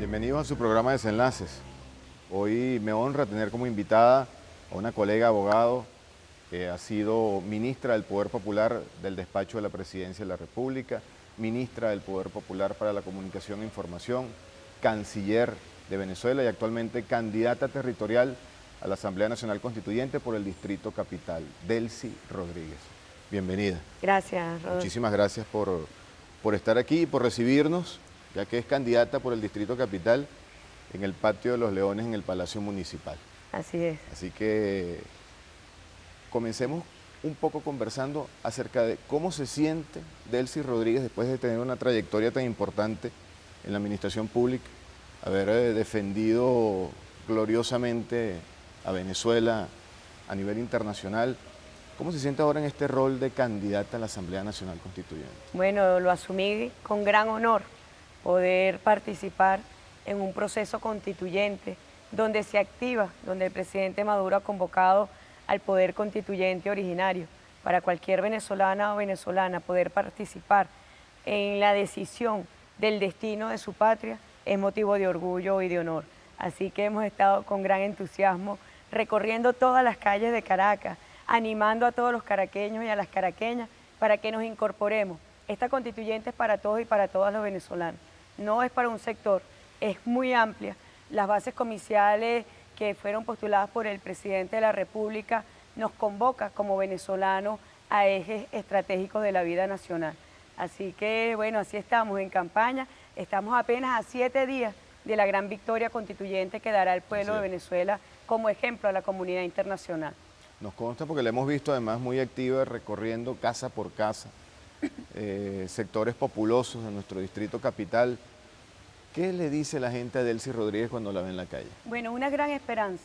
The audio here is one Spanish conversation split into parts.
Bienvenidos a su programa Desenlaces. Hoy me honra tener como invitada a una colega abogado que ha sido ministra del Poder Popular del Despacho de la Presidencia de la República, ministra del Poder Popular para la Comunicación e Información, canciller de Venezuela y actualmente candidata territorial a la Asamblea Nacional Constituyente por el Distrito Capital, Delcy Rodríguez. Bienvenida. Gracias, Rodolfo. Muchísimas gracias por estar aquí y por recibirnos, ya que es candidata por el Distrito Capital en el Patio de los Leones en el Palacio Municipal. Así es. Así que comencemos un poco conversando acerca de cómo se siente Delcy Rodríguez después de tener una trayectoria tan importante en la administración pública, haber defendido gloriosamente a Venezuela a nivel internacional. ¿Cómo se siente ahora en este rol de candidata a la Asamblea Nacional Constituyente? Bueno, lo asumí con gran honor, poder participar en un proceso constituyente donde se activa, donde el presidente Maduro ha convocado al poder constituyente originario para cualquier venezolana o venezolana poder participar en la decisión del destino de su patria es motivo de orgullo y de honor. Así que hemos estado con gran entusiasmo recorriendo todas las calles de Caracas, animando a todos los caraqueños y a las caraqueñas para que nos incorporemos. Esta constituyente es para todos y para todas los venezolanos, no es para un sector, es muy amplia. Las bases comiciales que fueron postuladas por el presidente de la República nos convoca como venezolanos a ejes estratégicos de la vida nacional. Así que, bueno, así estamos en campaña, estamos apenas a 7 días de la gran victoria constituyente que dará el pueblo de Venezuela como ejemplo a la comunidad internacional. Nos consta porque la hemos visto además muy activa recorriendo casa por casa, sectores populosos de nuestro Distrito Capital. ¿Qué le dice la gente a Delcy Rodríguez cuando la ve en la calle? Bueno, una gran esperanza.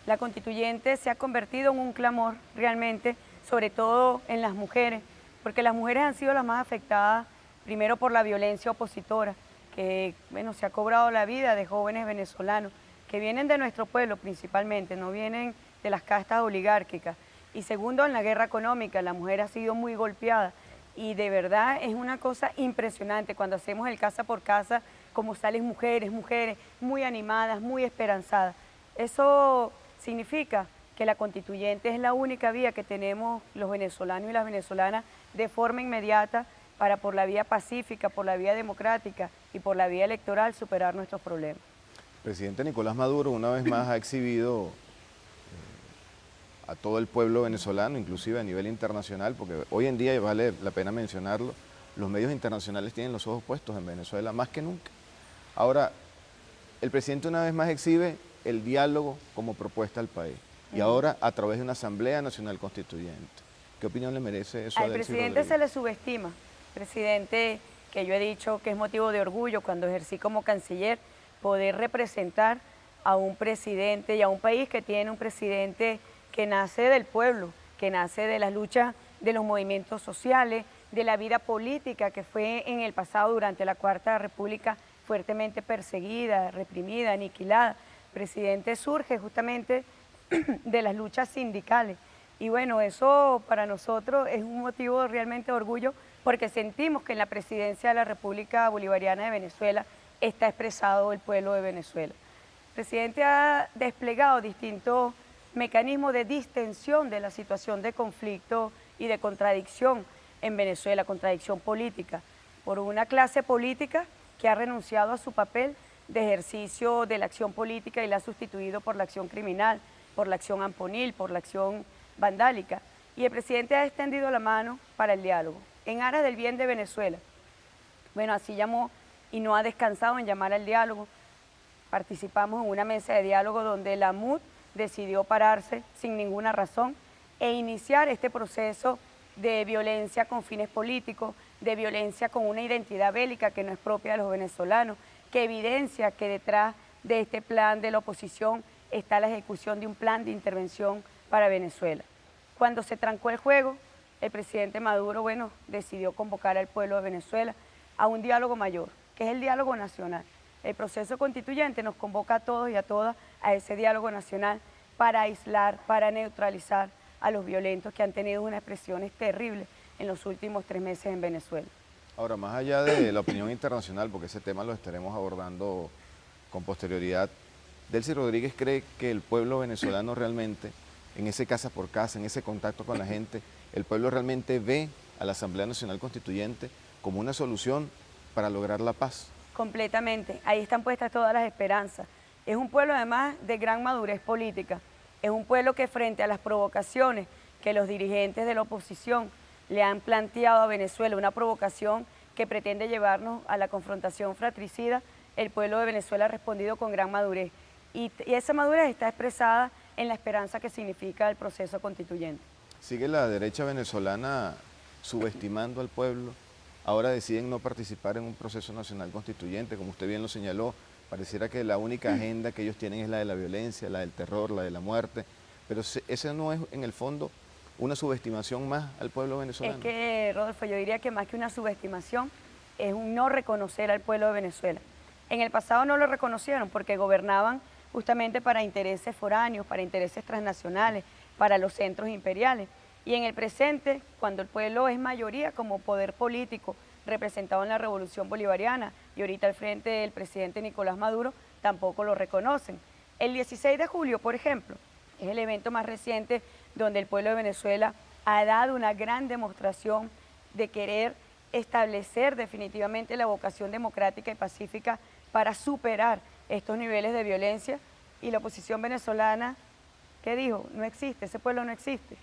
La constituyente se ha convertido en un clamor realmente, sobre todo en las mujeres, porque las mujeres han sido las más afectadas, primero por la violencia opositora, que bueno, se ha cobrado la vida de jóvenes venezolanos, que vienen de nuestro pueblo principalmente, no vienen de las castas oligárquicas. Y segundo, en la guerra económica, la mujer ha sido muy golpeada. Y de verdad es una cosa impresionante cuando hacemos el casa por casa, como salen mujeres muy animadas, muy esperanzadas. Eso significa que la constituyente es la única vía que tenemos los venezolanos y las venezolanas de forma inmediata para por la vía pacífica, por la vía democrática y por la vía electoral superar nuestros problemas. El presidente Nicolás Maduro una vez más ha exhibido a todo el pueblo venezolano, inclusive a nivel internacional, porque hoy en día, y vale la pena mencionarlo, los medios internacionales tienen los ojos puestos en Venezuela más que nunca. Ahora, el presidente una vez más exhibe el diálogo como propuesta al país, y ahora a través de una Asamblea Nacional Constituyente. ¿Qué opinión le merece eso a Al Delcy presidente Rodríguez? se le subestima, presidente que yo he dicho que es motivo de orgullo cuando ejercí como canciller, poder representar a un presidente y a un país que tiene un presidente que nace del pueblo, que nace de las luchas de los movimientos sociales, de la vida política que fue en el pasado durante la Cuarta República fuertemente perseguida, reprimida, aniquilada. El presidente surge justamente de las luchas sindicales. Y bueno, eso para nosotros es un motivo realmente de orgullo porque sentimos que en la presidencia de la República Bolivariana de Venezuela está expresado el pueblo de Venezuela. El presidente ha desplegado distintos mecanismos de distensión de la situación de conflicto y de contradicción en Venezuela, contradicción política, por una clase política que ha renunciado a su papel de ejercicio de la acción política y la ha sustituido por la acción criminal, por la acción amponil, por la acción vandálica. Y el presidente ha extendido la mano para el diálogo, en aras del bien de Venezuela. Bueno, así llamó y no ha descansado en llamar al diálogo. Participamos en una mesa de diálogo donde la MUD decidió pararse sin ninguna razón e iniciar este proceso de violencia con fines políticos, de violencia con una identidad bélica que no es propia de los venezolanos, que evidencia que detrás de este plan de la oposición está la ejecución de un plan de intervención para Venezuela. Cuando se trancó el juego, el presidente Maduro, bueno, decidió convocar al pueblo de Venezuela a un diálogo mayor, que es el diálogo nacional. El proceso constituyente nos convoca a todos y a todas a ese diálogo nacional para aislar, para neutralizar a los violentos que han tenido unas expresiones terribles en los últimos 3 meses en Venezuela. Ahora, más allá de la opinión internacional, porque ese tema lo estaremos abordando con posterioridad, Delcy Rodríguez cree que el pueblo venezolano realmente, en ese casa por casa, en ese contacto con la gente, el pueblo realmente ve a la Asamblea Nacional Constituyente como una solución para lograr la paz. Completamente, ahí están puestas todas las esperanzas. Es un pueblo además de gran madurez política, es un pueblo que frente a las provocaciones que los dirigentes de la oposición le han planteado a Venezuela, una provocación que pretende llevarnos a la confrontación fratricida, el pueblo de Venezuela ha respondido con gran madurez. Y esa madurez está expresada en la esperanza que significa el proceso constituyente. ¿Sigue la derecha venezolana subestimando al pueblo? Ahora deciden no participar en un proceso nacional constituyente, como usted bien lo señaló, pareciera que la única agenda que ellos tienen es la de la violencia, la del terror, la de la muerte, pero ese no es en el fondo una subestimación más al pueblo venezolano. Es que, Rodolfo, yo diría que más que una subestimación, es un no reconocer al pueblo de Venezuela. En el pasado no lo reconocieron porque gobernaban justamente para intereses foráneos, para intereses transnacionales, para los centros imperiales. Y en el presente, cuando el pueblo es mayoría como poder político representado en la Revolución Bolivariana y ahorita al frente del presidente Nicolás Maduro, tampoco lo reconocen. El 16 de julio, por ejemplo, es el evento más reciente donde el pueblo de Venezuela ha dado una gran demostración de querer establecer definitivamente la vocación democrática y pacífica para superar estos niveles de violencia, y la oposición venezolana, ¿qué dijo? No existe, ese pueblo no existe.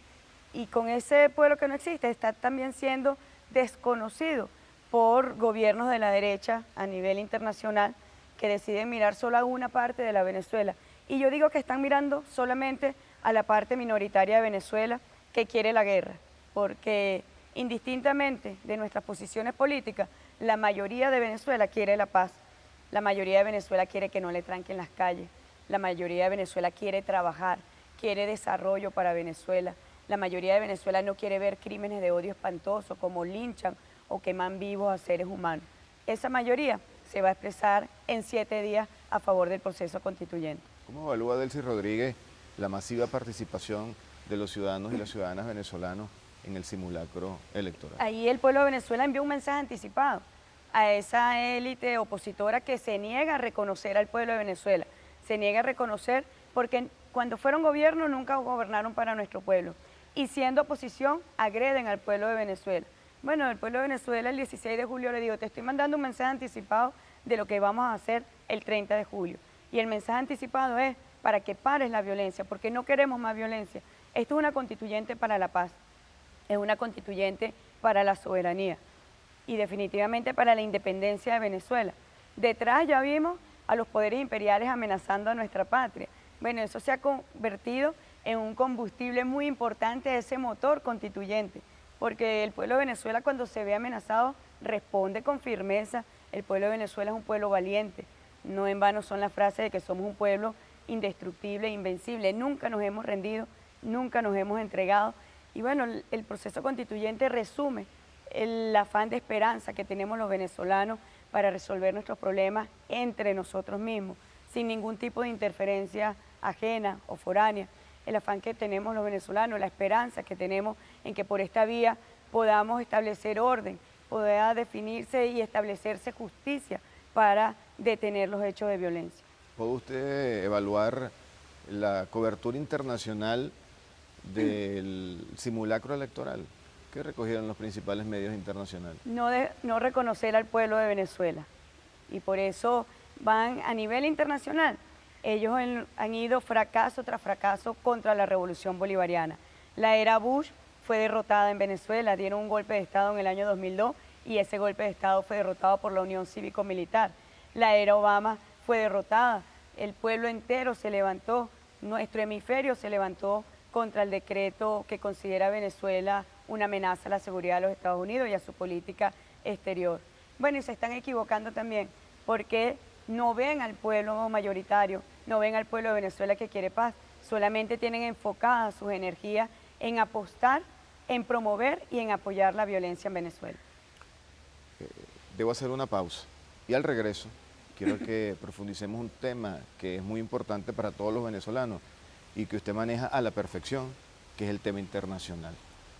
Y con ese pueblo que no existe está también siendo desconocido por gobiernos de la derecha a nivel internacional que deciden mirar solo a una parte de la Venezuela. Y yo digo que están mirando solamente a la parte minoritaria de Venezuela que quiere la guerra, porque indistintamente de nuestras posiciones políticas, la mayoría de Venezuela quiere la paz, la mayoría de Venezuela quiere que no le tranquen las calles, la mayoría de Venezuela quiere trabajar, quiere desarrollo para Venezuela, la mayoría de Venezuela no quiere ver crímenes de odio espantosos como linchan o queman vivos a seres humanos. Esa mayoría se va a expresar en 7 días a favor del proceso constituyente. ¿Cómo evalúa Delcy Rodríguez la masiva participación de los ciudadanos y las ciudadanas venezolanos en el simulacro electoral? Ahí el pueblo de Venezuela envió un mensaje anticipado a esa élite opositora que se niega a reconocer al pueblo de Venezuela, se niega a reconocer porque cuando fueron gobierno nunca gobernaron para nuestro pueblo y siendo oposición agreden al pueblo de Venezuela. Bueno, el pueblo de Venezuela el 16 de julio le digo, te estoy mandando un mensaje anticipado de lo que vamos a hacer el 30 de julio. Y el mensaje anticipado es para que pares la violencia, porque no queremos más violencia. Esto es una constituyente para la paz, es una constituyente para la soberanía y definitivamente para la independencia de Venezuela. Detrás ya vimos a los poderes imperiales amenazando a nuestra patria. Bueno, eso se ha convertido en un combustible muy importante de ese motor constituyente, porque el pueblo de Venezuela cuando se ve amenazado responde con firmeza. El pueblo de Venezuela es un pueblo valiente, no en vano son las frases de que somos un pueblo indestructible, invencible, nunca nos hemos rendido, nunca nos hemos entregado. Y bueno, el proceso constituyente resume el afán de esperanza que tenemos los venezolanos para resolver nuestros problemas entre nosotros mismos, sin ningún tipo de interferencia ajena o foránea. El afán que tenemos los venezolanos, la esperanza que tenemos en que por esta vía podamos establecer orden, pueda definirse y establecerse justicia para detener los hechos de violencia. ¿Puede usted evaluar la cobertura internacional del simulacro electoral que recogieron los principales medios internacionales? No reconocer al pueblo de Venezuela, y por eso van a nivel internacional. Ellos han ido fracaso tras fracaso contra la revolución bolivariana. La era Bush fue derrotada en Venezuela, dieron un golpe de Estado en el año 2002 y ese golpe de Estado fue derrotado por la Unión Cívico-Militar. La era Obama fue derrotada, el pueblo entero se levantó, nuestro hemisferio se levantó contra el decreto que considera a Venezuela una amenaza a la seguridad de los Estados Unidos y a su política exterior. Bueno, y se están equivocando también, porque no ven al pueblo mayoritario, no ven al pueblo de Venezuela que quiere paz, solamente tienen enfocadas sus energías en apostar, en promover y en apoyar la violencia en Venezuela. Debo hacer una pausa y al regreso quiero que profundicemos un tema que es muy importante para todos los venezolanos y que usted maneja a la perfección, que es el tema internacional.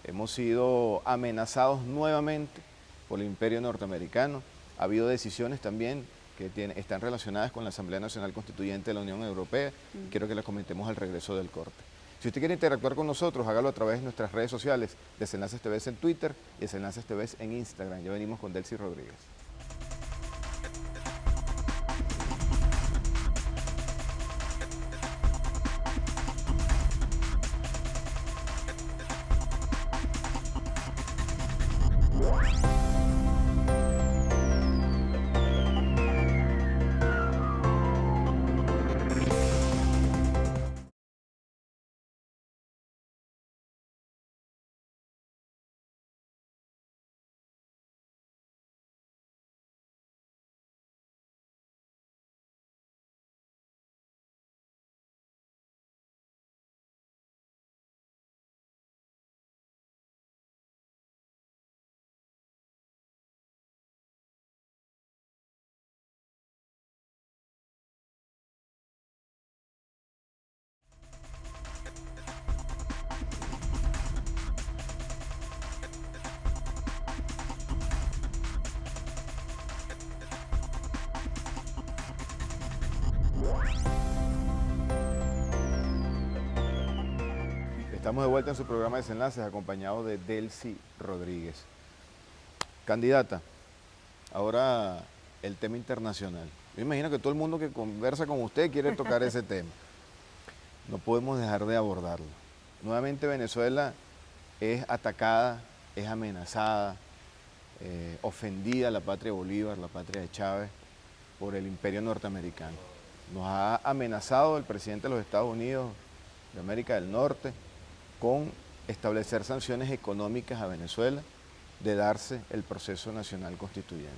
Hemos sido amenazados nuevamente por el imperio norteamericano, ha habido decisiones también están relacionadas con la Asamblea Nacional Constituyente de la Unión Europea. Quiero que las comentemos al regreso del corte. Si usted quiere interactuar con nosotros, hágalo a través de nuestras redes sociales, Desenlaces TV en Twitter y Desenlaces TV en Instagram. Ya venimos con Delcy Rodríguez. Estamos de vuelta en su programa de Desenlaces, acompañado de Delcy Rodríguez. Candidata, ahora el tema internacional. Yo imagino que todo el mundo que conversa con usted quiere tocar ese tema. No podemos dejar de abordarlo. Nuevamente Venezuela es atacada, es amenazada, ofendida la patria de Bolívar, la patria de Chávez, por el imperio norteamericano. Nos ha amenazado el presidente de los Estados Unidos de América del Norte con establecer sanciones económicas a Venezuela de darse el proceso nacional constituyente.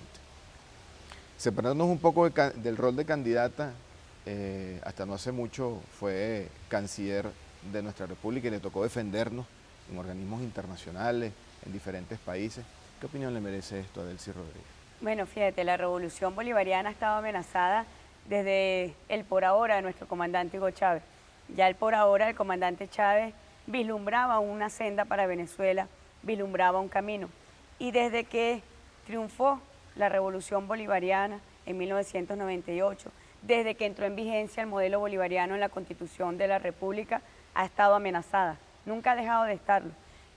Separándonos un poco del rol de candidata, hasta no hace mucho fue canciller de nuestra república y le tocó defendernos en organismos internacionales, en diferentes países. ¿Qué opinión le merece esto a Delcy Rodríguez? Bueno, fíjate, la revolución bolivariana ha estado amenazada desde el por ahora de nuestro comandante Hugo Chávez. Ya el por ahora del comandante Chávez vislumbraba una senda para Venezuela, vislumbraba un camino. Y desde que triunfó la revolución bolivariana en 1998, desde que entró en vigencia el modelo bolivariano en la Constitución de la República, ha estado amenazada, nunca ha dejado de estarlo.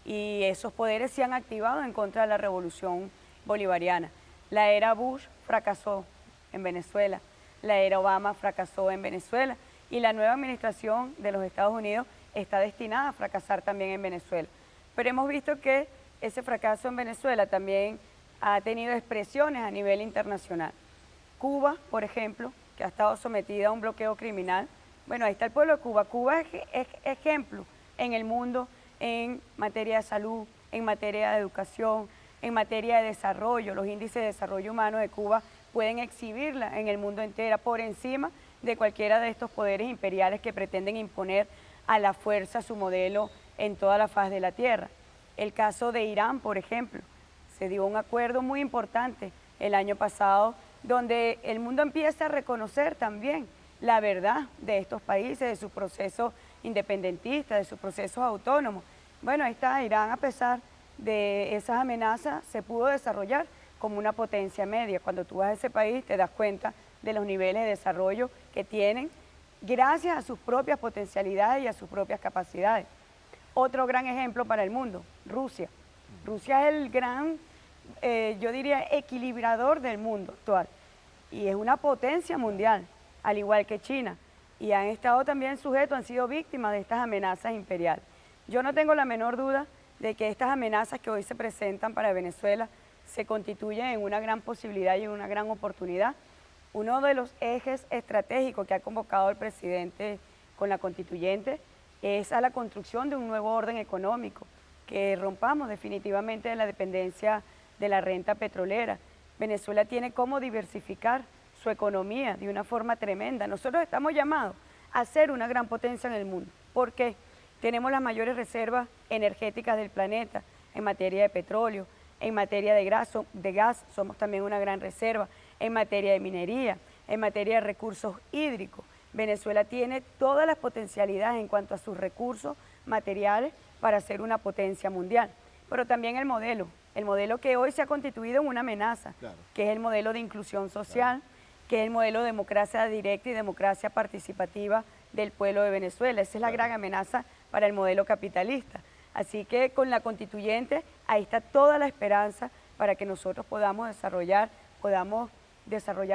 Y esos poderes se han activado en contra de la revolución bolivariana. La era Bush fracasó en Venezuela, la era Obama fracasó en Venezuela y la nueva administración de los Estados Unidos está destinada a fracasar también en Venezuela. Pero hemos visto que ese fracaso en Venezuela también ha tenido expresiones a nivel internacional. Cuba, por ejemplo, que ha estado sometida a un bloqueo criminal. Bueno, ahí está el pueblo de Cuba. Cuba es ejemplo en el mundo en materia de salud, en materia de educación, en materia de desarrollo. Los índices de desarrollo humano de Cuba pueden exhibirla en el mundo entero por encima de cualquiera de estos poderes imperiales que pretenden imponer a la fuerza su modelo en toda la faz de la tierra. El caso de Irán, por ejemplo, se dio un acuerdo muy importante el año pasado donde el mundo empieza a reconocer también la verdad de estos países, de su proceso independentista, de sus procesos autónomos. Bueno, ahí está, Irán, a pesar de esas amenazas, se pudo desarrollar como una potencia media. Cuando tú vas a ese país te das cuenta de los niveles de desarrollo que tienen gracias a sus propias potencialidades y a sus propias capacidades. Otro gran ejemplo para el mundo, Rusia. Rusia es el gran, yo diría, equilibrador del mundo actual y es una potencia mundial, al igual que China. Y han estado también sujetos, han sido víctimas de estas amenazas imperiales. Yo no tengo la menor duda de que estas amenazas que hoy se presentan para Venezuela se constituyen en una gran posibilidad y en una gran oportunidad. Uno de los ejes estratégicos que ha convocado el presidente con la constituyente es a la construcción de un nuevo orden económico, que rompamos definitivamente de la dependencia de la renta petrolera. Venezuela tiene cómo diversificar su economía de una forma tremenda. Nosotros estamos llamados a ser una gran potencia en el mundo. ¿Por qué? Tenemos las mayores reservas energéticas del planeta en materia de petróleo, en materia de gas somos también una gran reserva, en materia de minería, en materia de recursos hídricos. Venezuela tiene todas las potencialidades en cuanto a sus recursos materiales para ser una potencia mundial. Pero también el modelo que hoy se ha constituido en una amenaza, claro, que es el modelo de inclusión social, claro, que es el modelo de democracia directa y democracia participativa del pueblo de Venezuela. Esa es la gran amenaza para el modelo capitalista. Así que con la constituyente ahí está toda la esperanza para que nosotros podamos desarrollar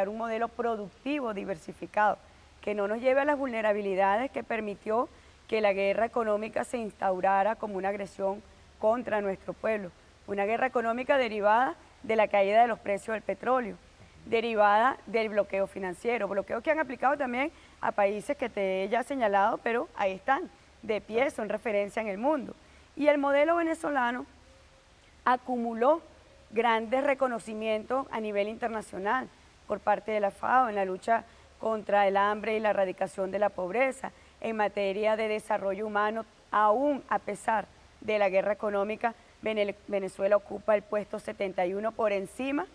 un modelo productivo diversificado, que no nos lleve a las vulnerabilidades que permitió que la guerra económica se instaurara como una agresión contra nuestro pueblo. Una guerra económica derivada de la caída de los precios del petróleo, derivada del bloqueo financiero, bloqueo que han aplicado también a países que te he ya señalado, pero ahí están, de pie, son referencia en el mundo. Y el modelo venezolano acumuló grandes reconocimientos a nivel internacional por parte de la FAO en la lucha contra el hambre y la erradicación de la pobreza, en materia de desarrollo humano, aún a pesar de la guerra económica. Venezuela ocupa el puesto 71 por encima,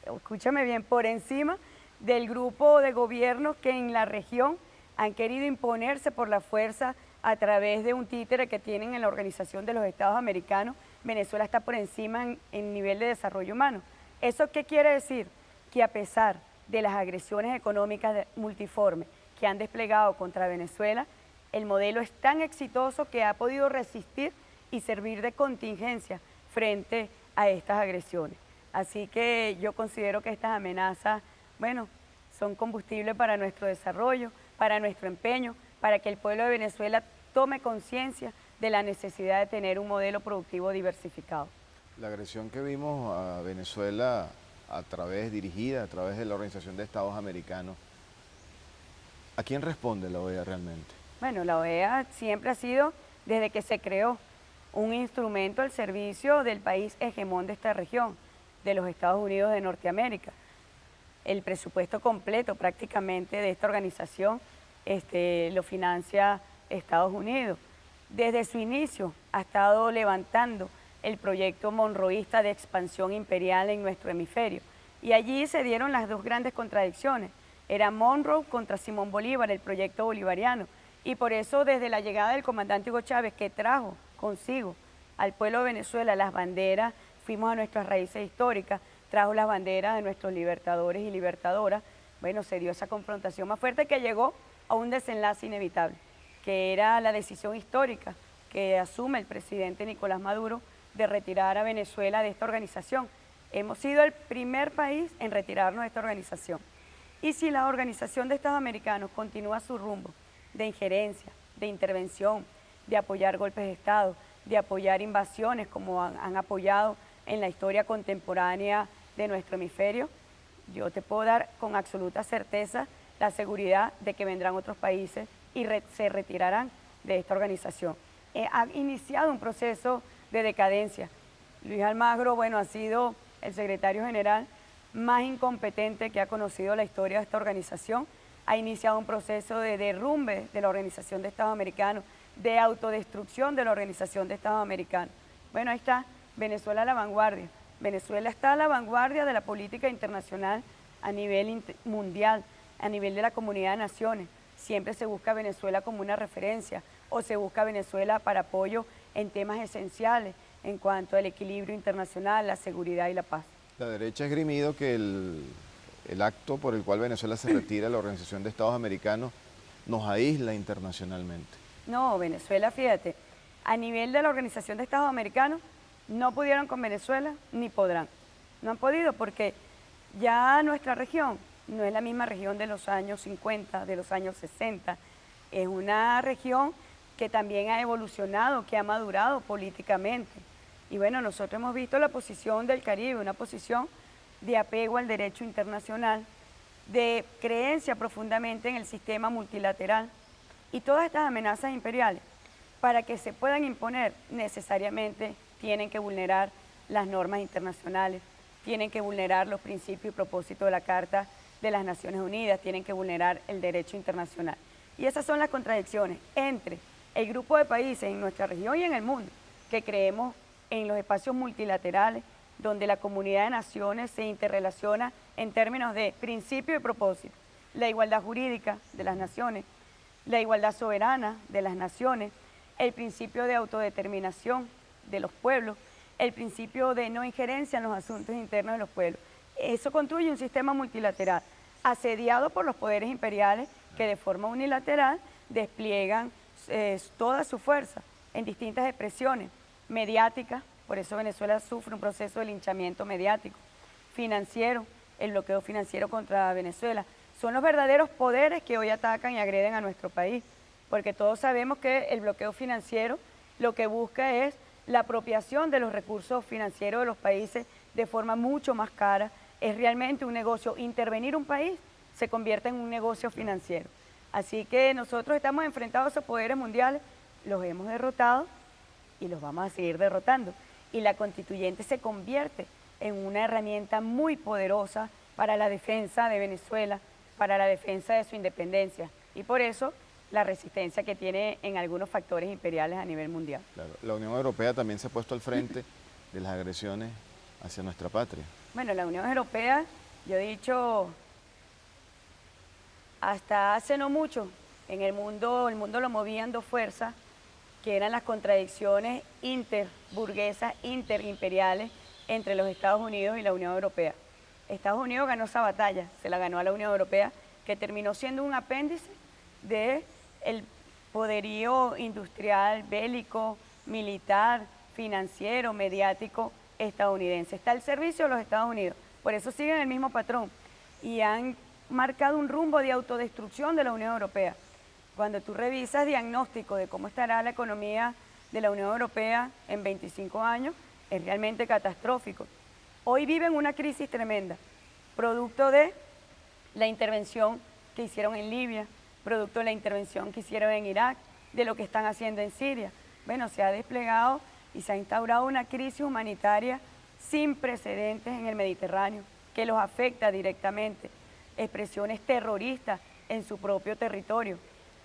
escúchame bien, por encima del grupo de gobiernos que en la región han querido imponerse por la fuerza a través de un títere que tienen en la Organización de los Estados Americanos. Venezuela está por encima en nivel de desarrollo humano. ¿Eso qué quiere decir? Que a pesar de las agresiones económicas multiformes que han desplegado contra Venezuela, el modelo es tan exitoso que ha podido resistir y servir de contingencia frente a estas agresiones. Así que yo considero que estas amenazas, bueno, son combustible para nuestro desarrollo, para nuestro empeño, para que el pueblo de Venezuela tome conciencia de la necesidad de tener un modelo productivo diversificado. La agresión que vimos a Venezuela dirigida a través de la Organización de Estados Americanos, ¿a quién responde la OEA realmente? Bueno, la OEA siempre ha sido, desde que se creó, un instrumento al servicio del país hegemón de esta región, de los Estados Unidos de Norteamérica. El presupuesto completo prácticamente de esta organización lo financia Estados Unidos. Desde su inicio ha estado levantando el proyecto monroísta de expansión imperial en nuestro hemisferio. Y allí se dieron las dos grandes contradicciones. Era Monroe contra Simón Bolívar, el proyecto bolivariano. Y por eso desde la llegada del comandante Hugo Chávez, que trajo consigo al pueblo de Venezuela las banderas, fuimos a nuestras raíces históricas, trajo las banderas de nuestros libertadores y libertadoras, bueno, se dio esa confrontación más fuerte que llegó a un desenlace inevitable, que era la decisión histórica que asume el presidente Nicolás Maduro de retirar a Venezuela de esta organización. Hemos sido el primer país en retirarnos de esta organización. Y si la Organización de Estados Americanos continúa su rumbo de injerencia, de intervención, de apoyar golpes de Estado, de apoyar invasiones como han apoyado en la historia contemporánea de nuestro hemisferio, yo te puedo dar con absoluta certeza la seguridad de que vendrán otros países y se retirarán de esta organización. Ha iniciado un proceso de decadencia. Luis Almagro, bueno, ha sido el secretario general más incompetente que ha conocido la historia de esta organización. Ha iniciado un proceso de derrumbe de la Organización de Estados Americanos, de autodestrucción de la Organización de Estados Americanos. Bueno, ahí está, Venezuela a la vanguardia. Venezuela está a la vanguardia de la política internacional a nivel mundial, a nivel de la comunidad de naciones. Siempre se busca a Venezuela como una referencia o se busca a Venezuela para apoyo en temas esenciales en cuanto al equilibrio internacional, la seguridad y la paz. La derecha ha esgrimido que el acto por el cual Venezuela se retira de la Organización de Estados Americanos nos aísla internacionalmente. No, Venezuela, fíjate, a nivel de la Organización de Estados Americanos, no pudieron con Venezuela ni podrán. No han podido porque ya nuestra región no es la misma región de los años 50, de los años 60. Es una región que también ha evolucionado, que ha madurado políticamente. Y bueno, nosotros hemos visto la posición del Caribe, una posición de apego al derecho internacional, de creencia profundamente en el sistema multilateral. Y todas estas amenazas imperiales, para que se puedan imponer, necesariamente tienen que vulnerar las normas internacionales, tienen que vulnerar los principios y propósitos de la Carta de las Naciones Unidas, tienen que vulnerar el derecho internacional. Y esas son las contradicciones entre el grupo de países en nuestra región y en el mundo, que creemos en los espacios multilaterales, donde la comunidad de naciones se interrelaciona en términos de principio y propósito, la igualdad jurídica de las naciones, la igualdad soberana de las naciones, el principio de autodeterminación de los pueblos, el principio de no injerencia en los asuntos internos de los pueblos. Eso construye un sistema multilateral. asediado por los poderes imperiales que de forma unilateral despliegan toda su fuerza en distintas expresiones mediáticas. Por eso Venezuela sufre un proceso de linchamiento mediático, financiero, el bloqueo financiero contra Venezuela. Son los verdaderos poderes que hoy atacan y agreden a nuestro país, porque todos sabemos que el bloqueo financiero lo que busca es la apropiación de los recursos financieros de los países de forma mucho más cara. Es realmente un negocio. Intervenir un país se convierte en un negocio financiero. Así que nosotros estamos enfrentados a esos poderes mundiales, los hemos derrotado y los vamos a seguir derrotando. Y la constituyente se convierte en una herramienta muy poderosa para la defensa de Venezuela, para la defensa de su independencia. Y por eso la resistencia que tiene en algunos factores imperiales a nivel mundial. Claro, la Unión Europea también se ha puesto al frente de las agresiones hacia nuestra patria. Bueno, la Unión Europea, yo he dicho, hasta hace no mucho, en el mundo lo movían dos fuerzas, que eran las contradicciones interburguesas, interimperiales entre los Estados Unidos y la Unión Europea. Estados Unidos ganó esa batalla, se la ganó a la Unión Europea, que terminó siendo un apéndice del poderío industrial, bélico, militar, financiero, mediático estadounidense. Está al servicio de los Estados Unidos, por eso siguen el mismo patrón y han marcado un rumbo de autodestrucción de la Unión Europea. Cuando tú revisas diagnóstico de cómo estará la economía de la Unión Europea en 25 años, es realmente catastrófico. Hoy viven una crisis tremenda, producto de la intervención que hicieron en Libia, producto de la intervención que hicieron en Irak, de lo que están haciendo en Siria. Bueno, se ha desplegado y se ha instaurado una crisis humanitaria sin precedentes en el Mediterráneo, que los afecta directamente. Expresiones terroristas en su propio territorio.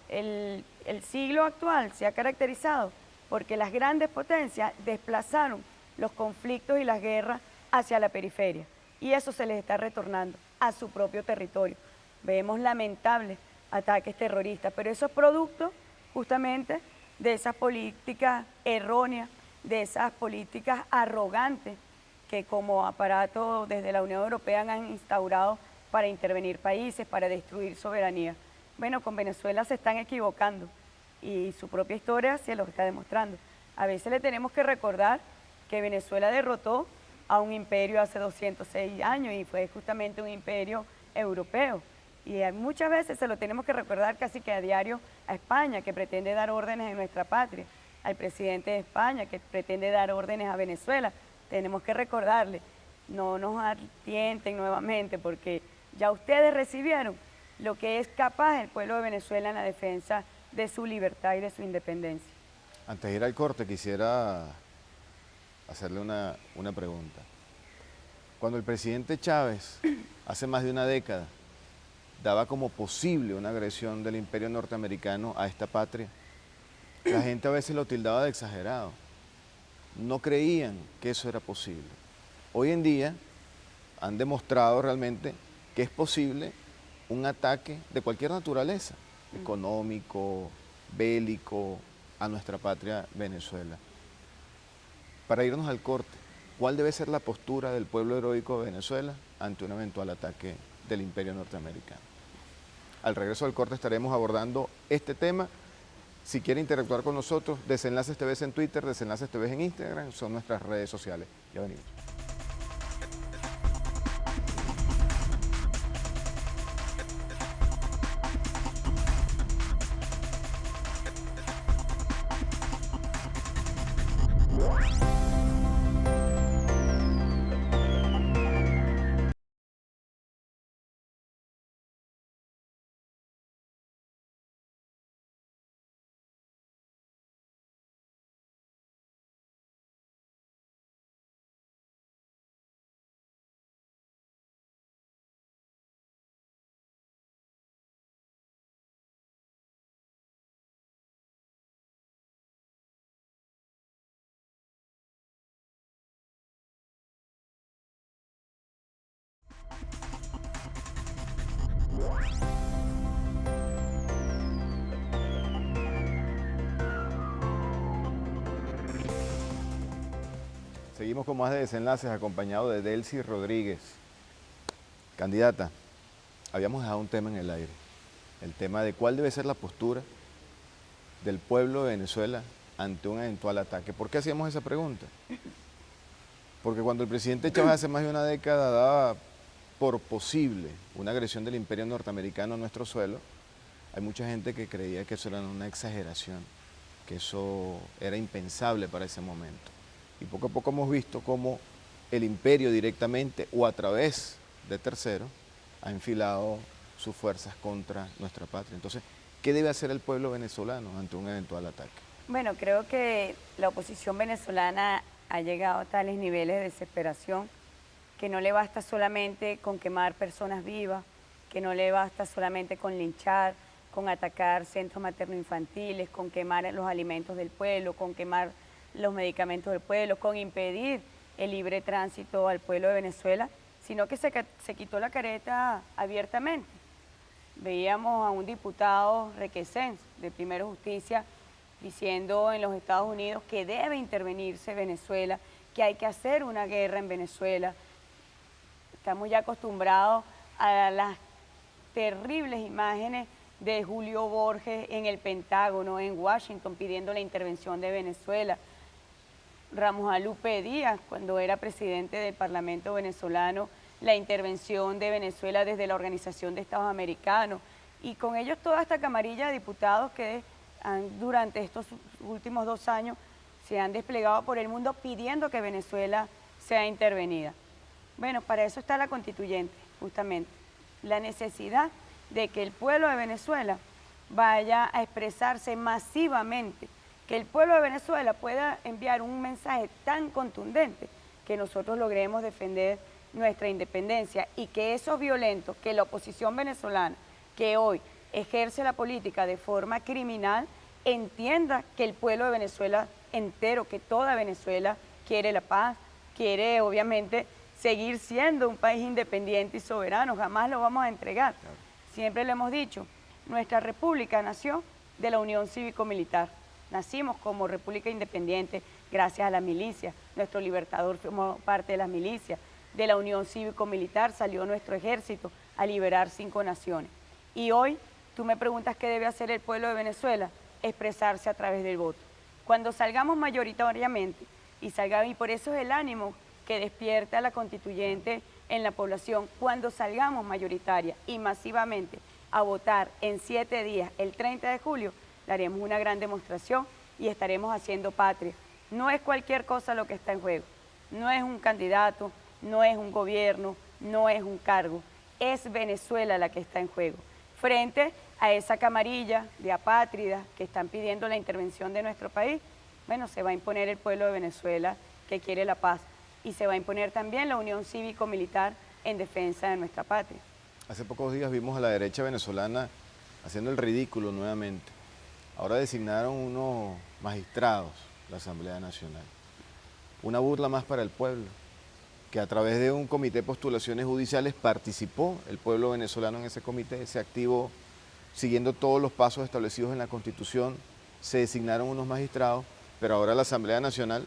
El siglo actual se ha caracterizado porque las grandes potencias desplazaron los conflictos y las guerras hacia la periferia y eso se les está retornando a su propio territorio. Vemos lamentables ataques terroristas, pero eso es producto justamente de esas políticas erróneas, de esas políticas arrogantes que como aparato desde la Unión Europea han instaurado para intervenir países, para destruir soberanía. Bueno, con Venezuela se están equivocando y su propia historia se lo está demostrando. A veces le tenemos que recordar que Venezuela derrotó a un imperio hace 206 años y fue justamente un imperio europeo. Y muchas veces se lo tenemos que recordar casi que a diario a España, que pretende dar órdenes en nuestra patria, al presidente de España, que pretende dar órdenes a Venezuela. Tenemos que recordarle, no nos atienten nuevamente porque ya ustedes recibieron lo que es capaz el pueblo de Venezuela en la defensa de su libertad y de su independencia. Antes de ir al corte quisiera hacerle una pregunta. Cuando el presidente Chávez, hace más de una década, daba como posible una agresión del imperio norteamericano a esta patria, la gente a veces lo tildaba de exagerado. No creían que eso era posible. Hoy en día han demostrado realmente que es posible un ataque de cualquier naturaleza, económico, bélico, a nuestra patria Venezuela. Para irnos al corte, ¿cuál debe ser la postura del pueblo heroico de Venezuela ante un eventual ataque del imperio norteamericano? Al regreso del corte estaremos abordando este tema. Si quiere interactuar con nosotros, Desenlaces TV en Twitter, Desenlaces TV en Instagram, son nuestras redes sociales. Ya venimos. Seguimos con más de Desenlaces, acompañado de Delcy Rodríguez. Candidata, habíamos dejado un tema en el aire, el tema de cuál debe ser la postura del pueblo de Venezuela ante un eventual ataque. ¿Por qué hacíamos esa pregunta? Porque cuando el presidente Chávez hace más de una década daba por posible una agresión del imperio norteamericano a nuestro suelo, hay mucha gente que creía que eso era una exageración, que eso era impensable para ese momento. Y poco a poco hemos visto cómo el imperio directamente o a través de terceros ha enfilado sus fuerzas contra nuestra patria. Entonces, ¿qué debe hacer el pueblo venezolano ante un eventual ataque? Bueno, creo que la oposición venezolana ha llegado a tales niveles de desesperación que no le basta solamente con quemar personas vivas, que no le basta solamente con linchar, con atacar centros materno-infantiles, con quemar los alimentos del pueblo, con quemar los medicamentos del pueblo, con impedir el libre tránsito al pueblo de Venezuela, sino que se quitó la careta abiertamente. Veíamos a un diputado Requesens, de Primero Justicia, diciendo en los Estados Unidos que debe intervenirse Venezuela, que hay que hacer una guerra en Venezuela. Estamos ya acostumbrados a las terribles imágenes de Julio Borges en el Pentágono, en Washington, pidiendo la intervención de Venezuela. Ramos Alupe Díaz, cuando era presidente del Parlamento venezolano, la intervención de Venezuela desde la Organización de Estados Americanos, y con ellos toda esta camarilla de diputados que durante estos últimos 2 años se han desplegado por el mundo pidiendo que Venezuela sea intervenida. Bueno, para eso está la constituyente, justamente, la necesidad de que el pueblo de Venezuela vaya a expresarse masivamente, que el pueblo de Venezuela pueda enviar un mensaje tan contundente que nosotros logremos defender nuestra independencia y que esos violentos, que la oposición venezolana, que hoy ejerce la política de forma criminal, entienda que el pueblo de Venezuela entero, que toda Venezuela quiere la paz, quiere obviamente seguir siendo un país independiente y soberano, jamás lo vamos a entregar. Claro. Siempre lo hemos dicho, nuestra república nació de la Unión Cívico-Militar. Nacimos como república independiente gracias a la milicia, nuestro libertador formó parte de las milicias. De la Unión Cívico-Militar salió nuestro ejército a liberar 5 naciones. Y hoy tú me preguntas qué debe hacer el pueblo de Venezuela, expresarse a través del voto. Cuando salgamos mayoritariamente y por eso es el ánimo que despierta la constituyente en la población, cuando salgamos mayoritaria y masivamente a votar en 7 días, el 30 de julio, daremos una gran demostración y estaremos haciendo patria. No es cualquier cosa lo que está en juego, no es un candidato, no es un gobierno, no es un cargo, es Venezuela la que está en juego. Frente a esa camarilla de apátridas que están pidiendo la intervención de nuestro país, bueno, se va a imponer el pueblo de Venezuela que quiere la paz y se va a imponer también la unión cívico-militar en defensa de nuestra patria. Hace pocos días vimos a la derecha venezolana haciendo el ridículo nuevamente. Ahora designaron unos magistrados la Asamblea Nacional. Una burla más para el pueblo, que a través de un comité de postulaciones judiciales participó el pueblo venezolano en ese comité, se activó siguiendo todos los pasos establecidos en la Constitución, se designaron unos magistrados, pero ahora la Asamblea Nacional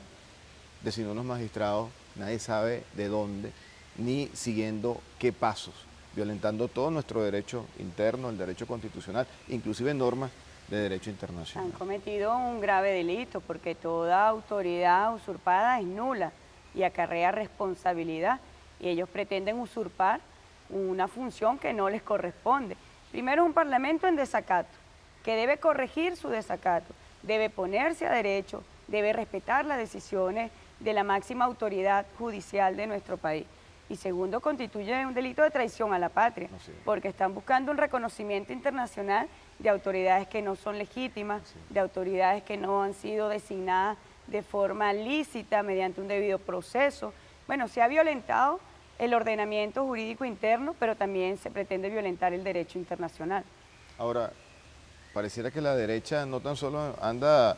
designó unos magistrados, nadie sabe de dónde, ni siguiendo qué pasos, violentando todo nuestro derecho interno, el derecho constitucional, inclusive normas de derecho internacional. Han cometido un grave delito porque toda autoridad usurpada es nula y acarrea responsabilidad, y ellos pretenden usurpar una función que no les corresponde. Primero, un parlamento en desacato, que debe corregir su desacato, debe ponerse a derecho, debe respetar las decisiones de la máxima autoridad judicial de nuestro país. Y segundo, constituye un delito de traición a la patria, porque están buscando un reconocimiento internacional de autoridades que no son legítimas, de autoridades que no han sido designadas de forma lícita mediante un debido proceso. Bueno, se ha violentado el ordenamiento jurídico interno, pero también se pretende violentar el derecho internacional. Ahora, pareciera que la derecha no tan solo anda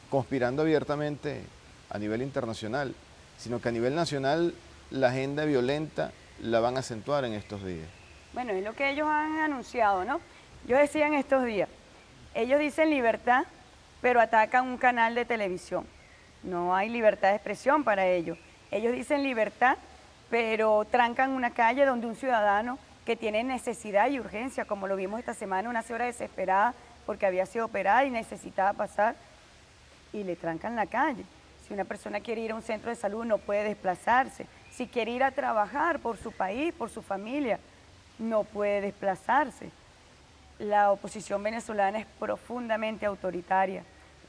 conspirando abiertamente a nivel internacional, sino que a nivel nacional la agenda violenta la van a acentuar en estos días. Bueno, es lo que ellos han anunciado, ¿no? Yo decía en estos días, ellos dicen libertad, pero atacan un canal de televisión. No hay libertad de expresión para ellos. Ellos dicen libertad, pero trancan una calle donde un ciudadano que tiene necesidad y urgencia, como lo vimos esta semana, una señora desesperada porque había sido operada y necesitaba pasar y le trancan la calle. Si una persona quiere ir a un centro de salud no puede desplazarse. Si quiere ir a trabajar por su país, por su familia, no puede desplazarse. La oposición venezolana es profundamente autoritaria,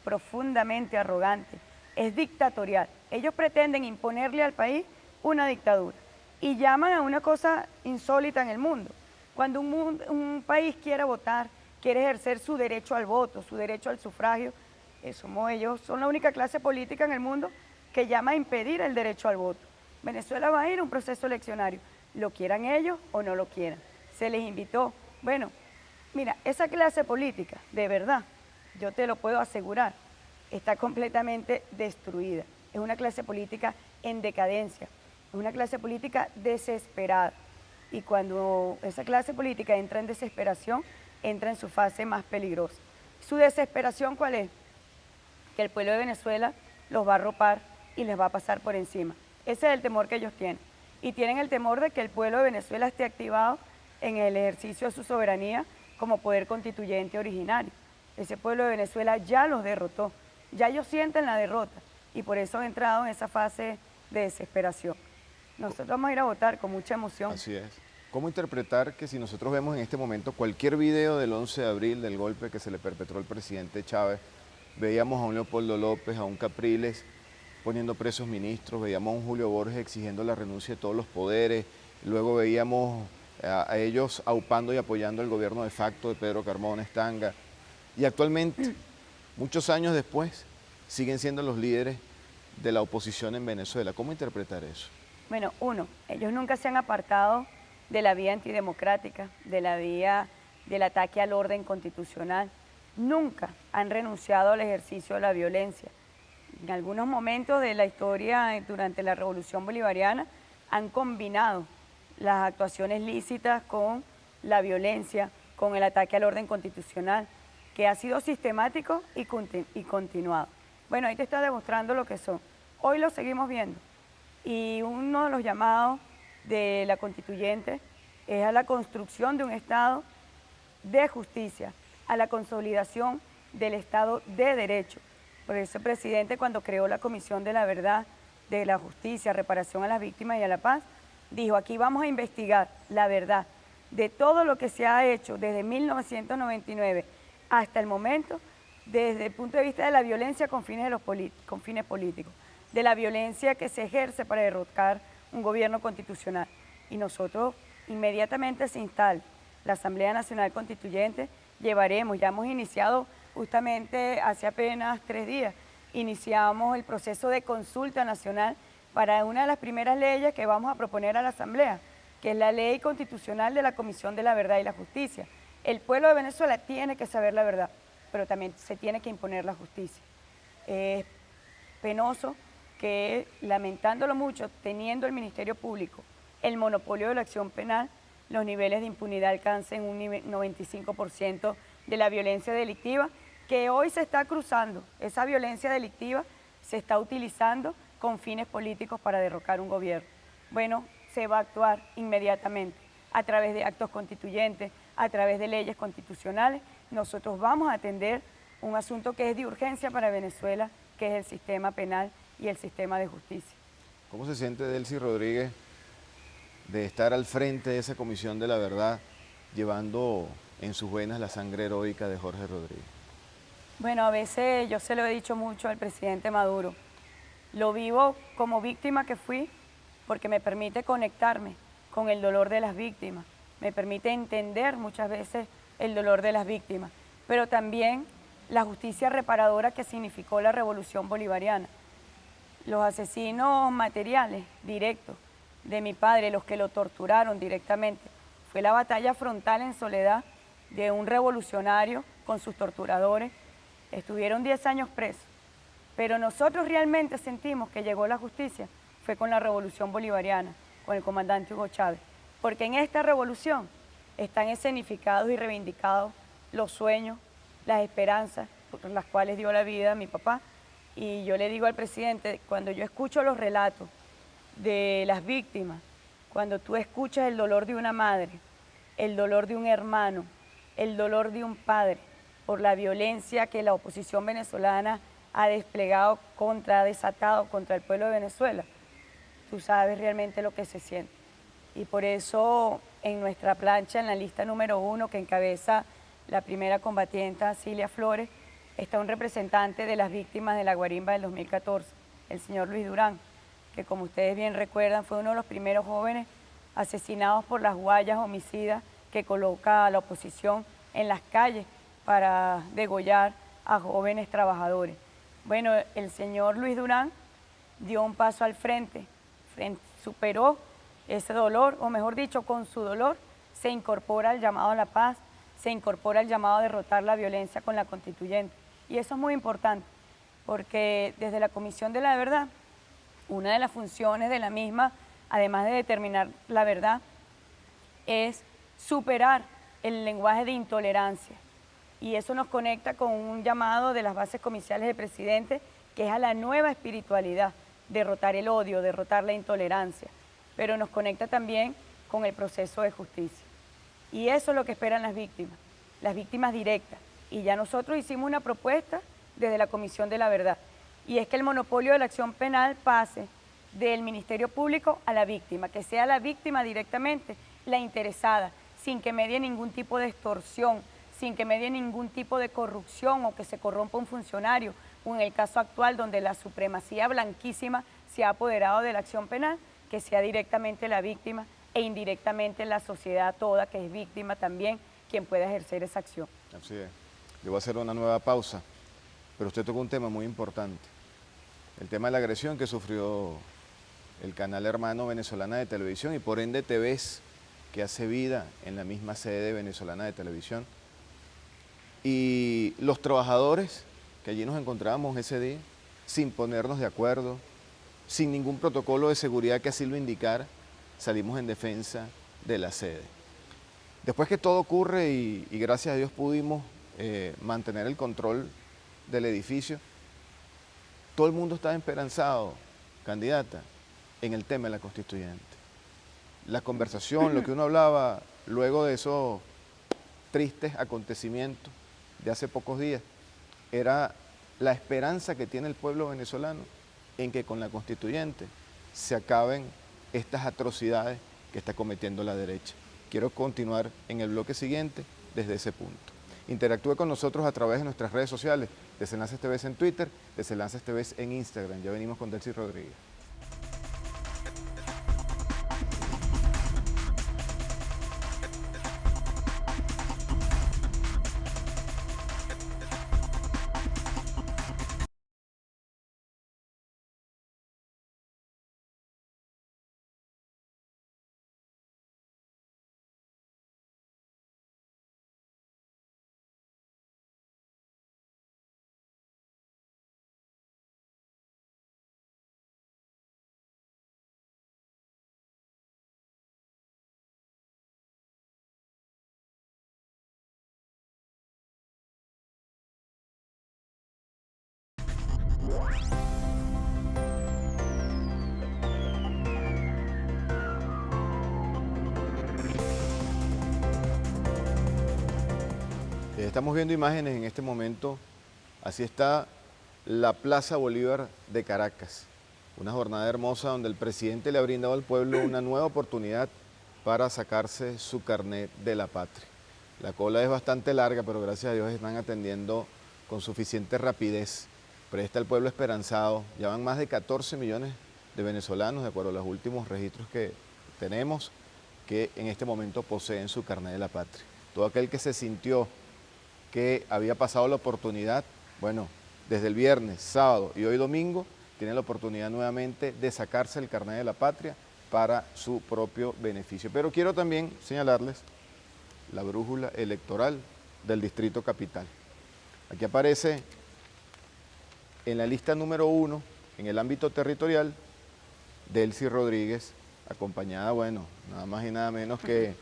profundamente arrogante, es dictatorial. Ellos pretenden imponerle al país una dictadura y llaman a una cosa insólita en el mundo. Cuando un país quiere votar, quiere ejercer su derecho al voto, su derecho al sufragio, ellos son la única clase política en el mundo que llama a impedir el derecho al voto. Venezuela va a ir a un proceso eleccionario, lo quieran ellos o no lo quieran. Se les invitó. Bueno, mira, esa clase política, de verdad, yo te lo puedo asegurar, está completamente destruida. Es una clase política en decadencia, es una clase política desesperada. Y cuando esa clase política entra en desesperación, entra en su fase más peligrosa. ¿Su desesperación cuál es? Que el pueblo de Venezuela los va a arropar y les va a pasar por encima. Ese es el temor que ellos tienen. Y tienen el temor de que el pueblo de Venezuela esté activado en el ejercicio de su soberanía como poder constituyente originario. Ese pueblo de Venezuela ya los derrotó, ya ellos sienten la derrota y por eso han entrado en esa fase de desesperación. Nosotros vamos a ir a votar con mucha emoción. Así es. ¿Cómo interpretar que si nosotros vemos en este momento cualquier video del 11 de abril, del golpe que se le perpetró al presidente Chávez, veíamos a un Leopoldo López, a un Capriles poniendo presos ministros, veíamos a un Julio Borges exigiendo la renuncia de todos los poderes, luego veíamos a ellos aupando y apoyando el gobierno de facto de Pedro Carmona Estanga, y actualmente, muchos años después, siguen siendo los líderes de la oposición en Venezuela? ¿Cómo interpretar eso? Bueno, uno, ellos nunca se han apartado de la vía antidemocrática, de la vía del ataque al orden constitucional. Nunca han renunciado al ejercicio de la violencia. En algunos momentos de la historia, durante la Revolución Bolivariana, han combinado las actuaciones lícitas con la violencia, con el ataque al orden constitucional, que ha sido sistemático y continuado. Bueno, ahí te está demostrando lo que son. Hoy lo seguimos viendo. Y uno de los llamados de la constituyente es a la construcción de un Estado de justicia, a la consolidación del Estado de Derecho. Por eso el presidente, cuando creó la Comisión de la Verdad, de la Justicia, Reparación a las Víctimas y a la Paz, dijo: aquí vamos a investigar la verdad de todo lo que se ha hecho desde 1999 hasta el momento, desde el punto de vista de la violencia con fines políticos, de la violencia que se ejerce para derrocar un gobierno constitucional. Y nosotros, inmediatamente se instale la Asamblea Nacional Constituyente, ya hemos iniciado justamente hace apenas 3 días, iniciamos el proceso de consulta nacional para una de las primeras leyes que vamos a proponer a la Asamblea, que es la Ley Constitucional de la Comisión de la Verdad y la Justicia. El pueblo de Venezuela tiene que saber la verdad, pero también se tiene que imponer la justicia. Es penoso que, lamentándolo mucho, teniendo el Ministerio Público el monopolio de la acción penal, los niveles de impunidad alcancen un 95% de la violencia delictiva, que hoy se está cruzando. Esa violencia delictiva se está utilizando con fines políticos para derrocar un gobierno. Bueno, se va a actuar inmediatamente a través de actos constituyentes, a través de leyes constitucionales. Nosotros vamos a atender un asunto que es de urgencia para Venezuela, que es el sistema penal y el sistema de justicia. ¿Cómo se siente Delcy Rodríguez de estar al frente de esa Comisión de la Verdad, llevando en sus venas la sangre heroica de Jorge Rodríguez? Bueno, a veces yo se lo he dicho mucho al presidente Maduro. Lo vivo como víctima que fui porque me permite conectarme con el dolor de las víctimas, me permite entender muchas veces el dolor de las víctimas, pero también la justicia reparadora que significó la Revolución Bolivariana. Los asesinos materiales directos de mi padre, los que lo torturaron directamente, fue la batalla frontal en soledad de un revolucionario con sus torturadores. Estuvieron 10 años presos, pero nosotros realmente sentimos que llegó la justicia fue con la Revolución Bolivariana, con el comandante Hugo Chávez, porque en esta revolución están escenificados y reivindicados los sueños, las esperanzas por las cuales dio la vida a mi papá. Y yo le digo al presidente, cuando yo escucho los relatos de las víctimas, cuando tú escuchas el dolor de una madre, el dolor de un hermano, el dolor de un padre, por la violencia que la oposición venezolana ha desplegado ha desatado contra el pueblo de Venezuela, tú sabes realmente lo que se siente. Y por eso en nuestra plancha, en la lista número 1 que encabeza la primera combatienta Cilia Flores, está un representante de las víctimas de la guarimba del 2014, el señor Luis Durán, que como ustedes bien recuerdan fue uno de los primeros jóvenes asesinados por las guayas homicidas que coloca a la oposición en las calles para degollar a jóvenes trabajadores. Bueno, el señor Luis Durán dio un paso al frente, superó ese dolor, o mejor dicho, con su dolor se incorpora al llamado a la paz, se incorpora al llamado a derrotar la violencia con la constituyente. Y eso es muy importante, porque desde la Comisión de la Verdad, una de las funciones de la misma, además de determinar la verdad, es superar el lenguaje de intolerancia. Y eso nos conecta con un llamado de las bases comiciales del presidente, que es a la nueva espiritualidad, derrotar el odio, derrotar la intolerancia, pero nos conecta también con el proceso de justicia. Y eso es lo que esperan las víctimas directas. Y ya nosotros hicimos una propuesta desde la Comisión de la Verdad, y es que el monopolio de la acción penal pase del Ministerio Público a la víctima, que sea la víctima directamente la interesada, sin que medie ningún tipo de extorsión, sin que medie ningún tipo de corrupción o que se corrompa un funcionario, o en el caso actual donde la supremacía blanquísima se ha apoderado de la acción penal, que sea directamente la víctima e indirectamente la sociedad toda, que es víctima también, quien pueda ejercer esa acción. Así es. Yo voy a hacer una nueva pausa, pero usted tocó un tema muy importante, el tema de la agresión que sufrió el canal hermano Venezolana de Televisión y por ende TVS, que hace vida en la misma sede venezolana de televisión. Y los trabajadores que allí nos encontrábamos ese día, sin ponernos de acuerdo, sin ningún protocolo de seguridad que así lo indicara, salimos en defensa de la sede. Después que todo ocurre y gracias a Dios pudimos mantener el control del edificio, todo el mundo estaba esperanzado, candidata, en el tema de la constituyente. La conversación, lo que uno hablaba luego de esos tristes acontecimientos de hace pocos días, era la esperanza que tiene el pueblo venezolano en que con la constituyente se acaben estas atrocidades que está cometiendo la derecha. Quiero continuar en el bloque siguiente desde ese punto. Interactúe con nosotros a través de nuestras redes sociales, Desenlaces TV en Twitter, Desenlaces TV en Instagram. Ya venimos con Delcy Rodríguez. Estamos viendo imágenes en este momento, así está la Plaza Bolívar de Caracas, una jornada hermosa donde el presidente le ha brindado al pueblo una nueva oportunidad para sacarse su carnet de la patria. La cola es bastante larga, pero gracias a Dios están atendiendo con suficiente rapidez, pero está el pueblo esperanzado, ya van más de 14 millones de venezolanos, de acuerdo a los últimos registros que tenemos, que en este momento poseen su carnet de la patria. Todo aquel que se sintió que había pasado la oportunidad, bueno, desde el viernes, sábado y hoy domingo, tiene la oportunidad nuevamente de sacarse el carnet de la patria para su propio beneficio. Pero quiero también señalarles la brújula electoral del Distrito Capital. Aquí aparece en la lista número 1, en el ámbito territorial, Delcy Rodríguez, acompañada, bueno, nada más y nada menos que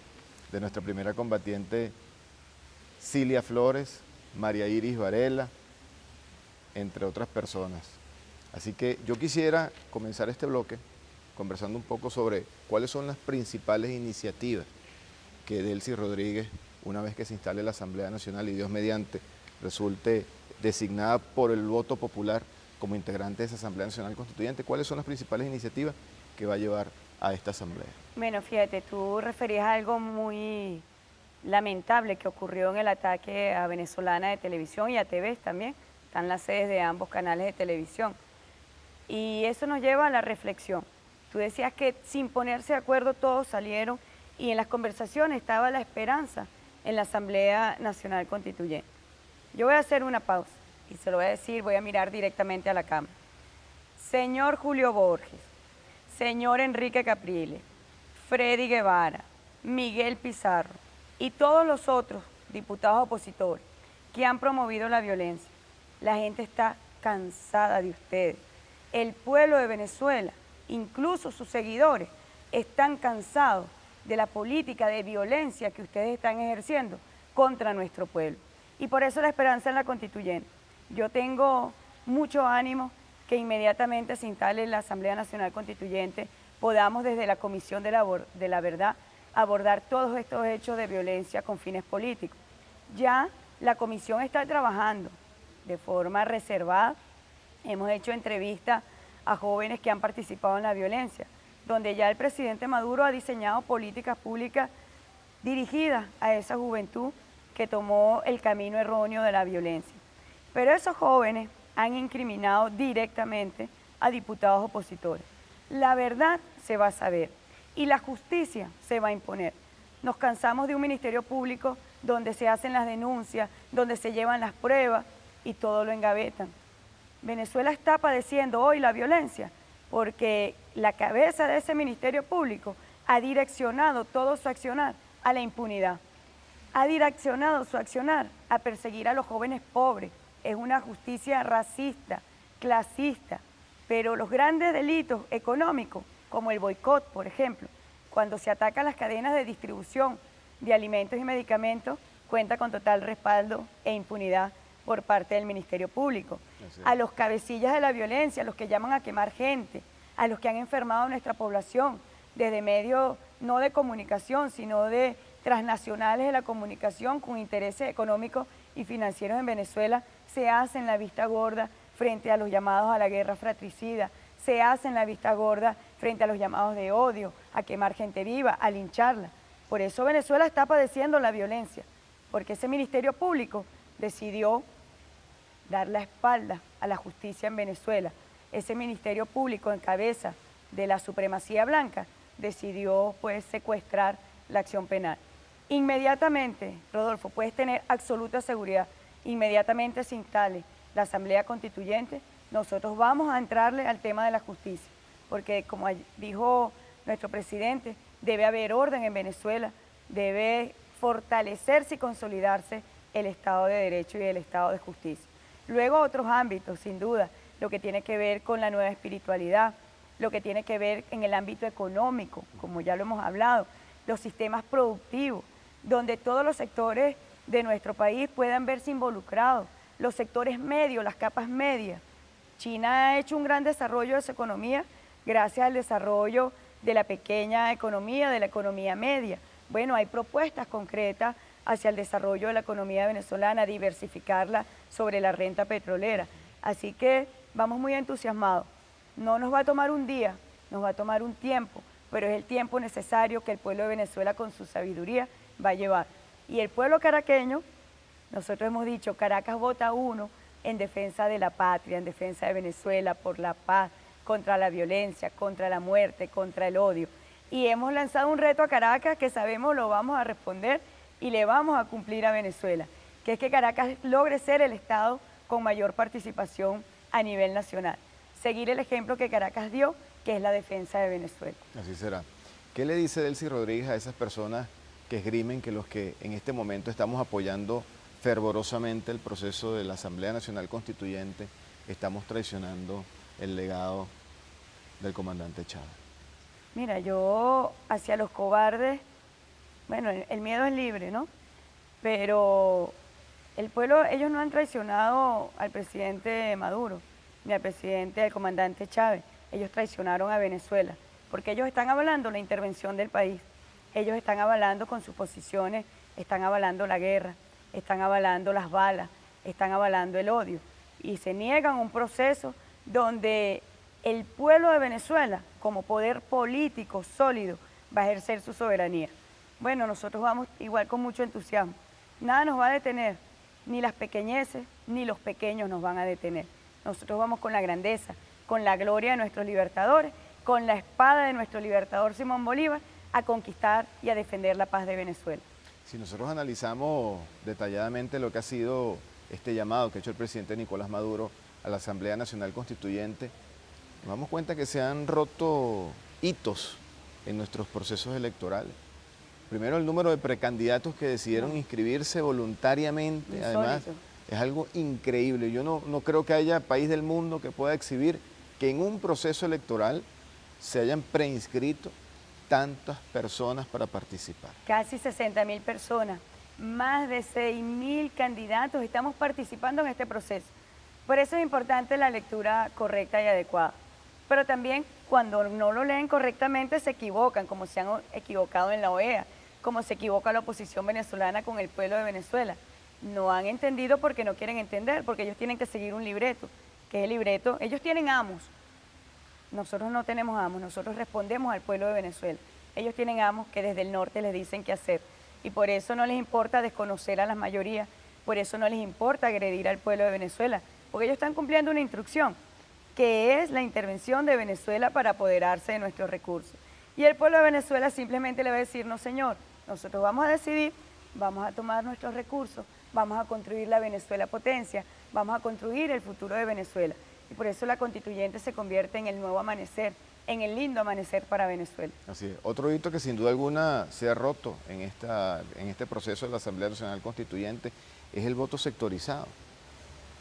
de nuestra primera combatiente, Cilia Flores, María Iris Varela, entre otras personas. Así que yo quisiera comenzar este bloque conversando un poco sobre cuáles son las principales iniciativas que Delcy Rodríguez, una vez que se instale la Asamblea Nacional y Dios mediante, resulte designada por el voto popular como integrante de esa Asamblea Nacional Constituyente? ¿Cuáles son las principales iniciativas que va a llevar a esta Asamblea? Bueno, fíjate, tú referías a algo muy lamentable que ocurrió en el ataque a Venezolana de Televisión y a TV también. Están las sedes de ambos canales de televisión. Y eso nos lleva a la reflexión. Tú decías que sin ponerse de acuerdo todos salieron y en las conversaciones estaba la esperanza en la Asamblea Nacional Constituyente. Yo voy a hacer una pausa y se lo voy a decir, voy a mirar directamente a la Cámara. Señor Julio Borges, señor Enrique Capriles, Freddy Guevara, Miguel Pizarro y todos los otros diputados opositores que han promovido la violencia. La gente está cansada de ustedes. El pueblo de Venezuela, incluso sus seguidores, están cansados de la política de violencia que ustedes están ejerciendo contra nuestro pueblo. Y por eso la esperanza en la constituyente. Yo tengo mucho ánimo que inmediatamente se instale la Asamblea Nacional Constituyente, podamos desde la Comisión de la Verdad abordar todos estos hechos de violencia con fines políticos. Ya la comisión está trabajando de forma reservada. Hemos hecho entrevistas a jóvenes que han participado en la violencia, donde ya el presidente Maduro ha diseñado políticas públicas dirigidas a esa juventud que tomó el camino erróneo de la violencia. Pero esos jóvenes han incriminado directamente a diputados opositores. La verdad se va a saber y la justicia se va a imponer. Nos cansamos de un ministerio público donde se hacen las denuncias, donde se llevan las pruebas y todo lo engavetan. Venezuela está padeciendo hoy la violencia porque la cabeza de ese ministerio público ha direccionado todo su accionar a la impunidad. Ha direccionado su accionar a perseguir a los jóvenes pobres. Es una justicia racista, clasista, pero los grandes delitos económicos, como el boicot, por ejemplo, cuando se atacan las cadenas de distribución de alimentos y medicamentos, cuenta con total respaldo e impunidad por parte del Ministerio Público. A los cabecillas de la violencia, a los que llaman a quemar gente, a los que han enfermado a nuestra población, desde medios no de comunicación, sino de transnacionales de la comunicación con intereses económicos y financieros en Venezuela, se hacen la vista gorda frente a los llamados a la guerra fratricida, se hacen la vista gorda frente a los llamados de odio, a quemar gente viva, a lincharla. Por eso Venezuela está padeciendo la violencia, porque ese Ministerio Público decidió dar la espalda a la justicia en Venezuela. Ese Ministerio Público en cabeza de la supremacía blanca decidió pues secuestrar la acción penal. Inmediatamente, Rodolfo, puedes tener absoluta seguridad, inmediatamente se instale la Asamblea Constituyente, nosotros vamos a entrarle al tema de la justicia, porque como dijo nuestro presidente, debe haber orden en Venezuela, debe fortalecerse y consolidarse el Estado de Derecho y el Estado de Justicia. Luego otros ámbitos, sin duda, lo que tiene que ver con la nueva espiritualidad, lo que tiene que ver en el ámbito económico, como ya lo hemos hablado, los sistemas productivos, donde todos los sectores de nuestro país puedan verse involucrados, los sectores medios, las capas medias. China ha hecho un gran desarrollo de su economía gracias al desarrollo de la pequeña economía, de la economía media. Bueno, hay propuestas concretas hacia el desarrollo de la economía venezolana, diversificarla sobre la renta petrolera. Así que vamos muy entusiasmados. No nos va a tomar un día, nos va a tomar un tiempo, pero es el tiempo necesario que el pueblo de Venezuela con su sabiduría va a llevar. Y el pueblo caraqueño, nosotros hemos dicho, Caracas vota uno en defensa de la patria, en defensa de Venezuela, por la paz, contra la violencia, contra la muerte, contra el odio. Y hemos lanzado un reto a Caracas que sabemos lo vamos a responder y le vamos a cumplir a Venezuela, que es que Caracas logre ser el estado con mayor participación a nivel nacional. Seguir el ejemplo que Caracas dio, que es la defensa de Venezuela. Así será. ¿Qué le dice Delcy Rodríguez a esas personas que esgrimen que los que en este momento estamos apoyando fervorosamente el proceso de la Asamblea Nacional Constituyente, estamos traicionando el legado del comandante Chávez? Mira, yo hacia los cobardes, bueno, el miedo es libre, ¿no? Pero el pueblo, ellos no han traicionado al presidente Maduro, ni al presidente, al comandante Chávez. Ellos traicionaron a Venezuela, porque ellos están hablando de la intervención del país. ellos están avalando con sus posiciones, están avalando la guerra, están avalando las balas, están avalando el odio y se niegan a un proceso donde el pueblo de Venezuela, como poder político sólido, va a ejercer su soberanía. Bueno, nosotros vamos igual con mucho entusiasmo. Nada nos va a detener, ni las pequeñeces, ni los pequeños nos van a detener. Nosotros vamos con la grandeza, con la gloria de nuestros libertadores, con la espada de nuestro libertador Simón Bolívar, a conquistar y a defender la paz de Venezuela. Si nosotros analizamos detalladamente lo que ha sido este llamado que ha hecho el presidente Nicolás Maduro a la Asamblea Nacional Constituyente, nos damos cuenta que se han roto hitos en nuestros procesos electorales. Primero, el número de precandidatos que decidieron inscribirse voluntariamente, Insólito. además, es algo increíble. Yo no creo que haya país del mundo que pueda exhibir que en un proceso electoral se hayan preinscrito tantas personas para participar. Casi 60.000 personas, más de 6.000 candidatos estamos participando en este proceso. Por eso es importante la lectura correcta y adecuada. Pero también cuando no lo leen correctamente se equivocan, como se han equivocado en la OEA, como se equivoca la oposición venezolana con el pueblo de Venezuela. No han entendido porque no quieren entender, porque ellos tienen que seguir un libreto, que es el libreto. Ellos tienen amos, nosotros no tenemos amos, nosotros respondemos al pueblo de Venezuela. Ellos tienen amos que desde el norte les dicen qué hacer y por eso no les importa desconocer a las mayorías, por eso no les importa agredir al pueblo de Venezuela, porque ellos están cumpliendo una instrucción, que es la intervención de Venezuela para apoderarse de nuestros recursos. Y el pueblo de Venezuela simplemente le va a decir, no señor, nosotros vamos a decidir, vamos a tomar nuestros recursos, vamos a construir la Venezuela potencia, vamos a construir el futuro de Venezuela. Y por eso la constituyente se convierte en el nuevo amanecer, en el lindo amanecer para Venezuela. Así es. Otro hito que sin duda alguna se ha roto en este proceso de la Asamblea Nacional Constituyente es el voto sectorizado.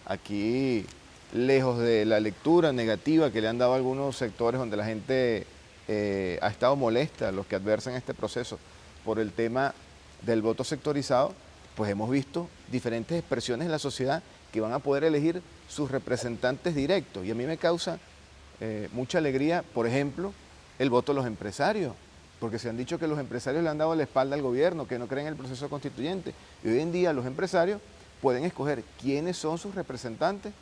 Aquí, lejos de la lectura negativa que le han dado algunos sectores donde la gente ha estado molesta, los que adversan este proceso por el tema del voto sectorizado, pues hemos visto diferentes expresiones en la sociedad que van a poder elegir sus representantes directos. Y a mí me causa mucha alegría, por ejemplo, el voto de los empresarios, porque se han dicho que los empresarios le han dado la espalda al gobierno, que no creen en el proceso constituyente. Y hoy en día los empresarios pueden escoger quiénes son sus representantes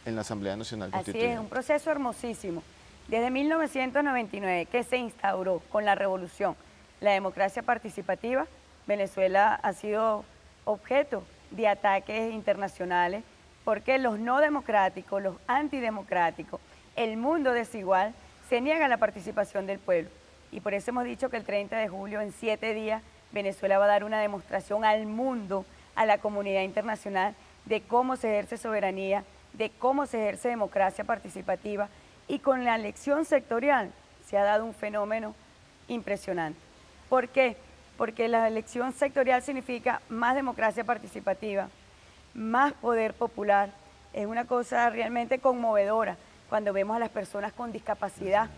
en la Asamblea Nacional Constituyente. Así es, un proceso hermosísimo. Desde 1999, que se instauró con la revolución, la democracia participativa, Venezuela ha sido objeto de ataques internacionales, porque los no democráticos, los antidemocráticos, el mundo desigual, se niega a la participación del pueblo. Y por eso hemos dicho que el 30 de julio, en 7 días, Venezuela va a dar una demostración al mundo, a la comunidad internacional, de cómo se ejerce soberanía, de cómo se ejerce democracia participativa. Y con la elección sectorial se ha dado un fenómeno impresionante. ¿Por qué? Porque la elección sectorial significa más democracia participativa, más poder popular. Es una cosa realmente conmovedora cuando vemos a las personas con discapacidad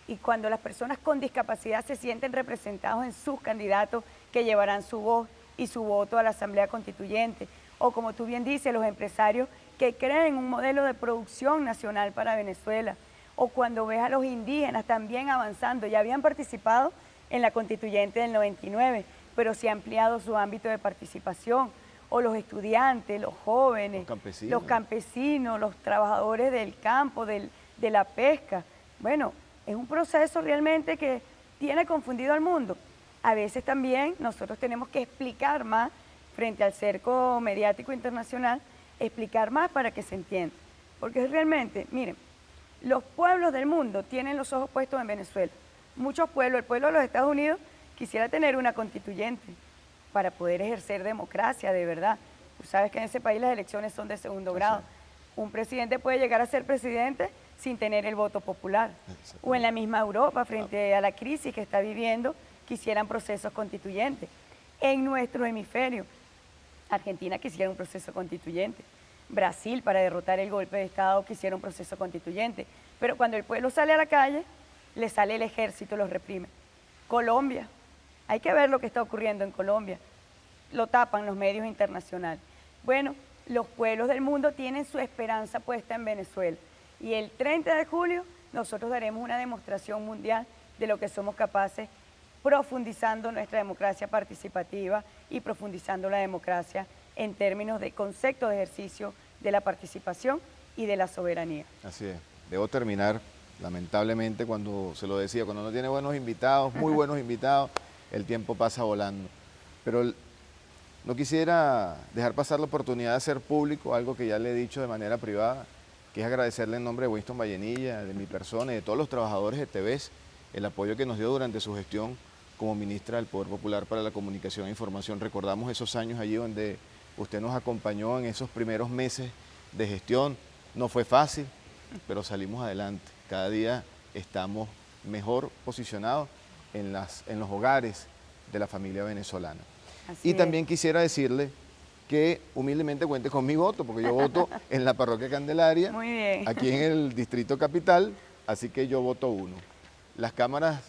y cuando las personas con discapacidad se sienten representados en sus candidatos que llevarán su voz y su voto a la Asamblea Constituyente. O como tú bien dices, los empresarios que creen un modelo de producción nacional para Venezuela. O cuando ves a los indígenas también avanzando, ya habían participado en la Constituyente del 99, pero se ha ampliado su ámbito de participación. O los estudiantes, los jóvenes, los campesinos, los trabajadores del campo, de la pesca. Bueno, es un proceso realmente que tiene confundido al mundo. A veces también nosotros tenemos que explicar más frente al cerco mediático internacional, explicar más para que se entienda. Porque realmente, miren, los pueblos del mundo tienen los ojos puestos en Venezuela. Muchos pueblos, el pueblo de los Estados Unidos quisiera tener una constituyente para poder ejercer democracia de verdad. Tú sabes que en ese país las elecciones son de segundo grado. Un presidente puede llegar a ser presidente sin tener el voto popular. O en la misma Europa, frente a la crisis que está viviendo, quisieran procesos constituyentes. En nuestro hemisferio, Argentina quisiera un proceso constituyente. Brasil, para derrotar el golpe de Estado, quisiera un proceso constituyente. Pero cuando el pueblo sale a la calle, le sale el ejército, los reprime. Colombia, hay que ver lo que está ocurriendo en Colombia. Lo tapan los medios internacionales. Bueno, los pueblos del mundo tienen su esperanza puesta en Venezuela. Y el 30 de julio nosotros daremos una demostración mundial de lo que somos capaces profundizando nuestra democracia participativa y profundizando la democracia en términos de concepto de ejercicio de la participación y de la soberanía. Así es. Debo terminar, lamentablemente, cuando se lo decía, cuando no tiene buenos invitados, muy buenos invitados, el tiempo pasa volando. Pero no quisiera dejar pasar la oportunidad de hacer público algo que ya le he dicho de manera privada, que es agradecerle en nombre de Winston Vallenilla, de mi persona y de todos los trabajadores de TVS, el apoyo que nos dio durante su gestión como ministra del Poder Popular para la Comunicación e Información. Recordamos esos años allí donde usted nos acompañó en esos primeros meses de gestión. No fue fácil, pero salimos adelante. Cada día estamos mejor posicionados en los hogares de la familia venezolana. Así Y es. también quisiera decirle que humildemente cuente con mi voto, porque yo voto en la parroquia Candelaria, Muy bien. aquí en el Distrito Capital, así que yo voto 1. Las cámaras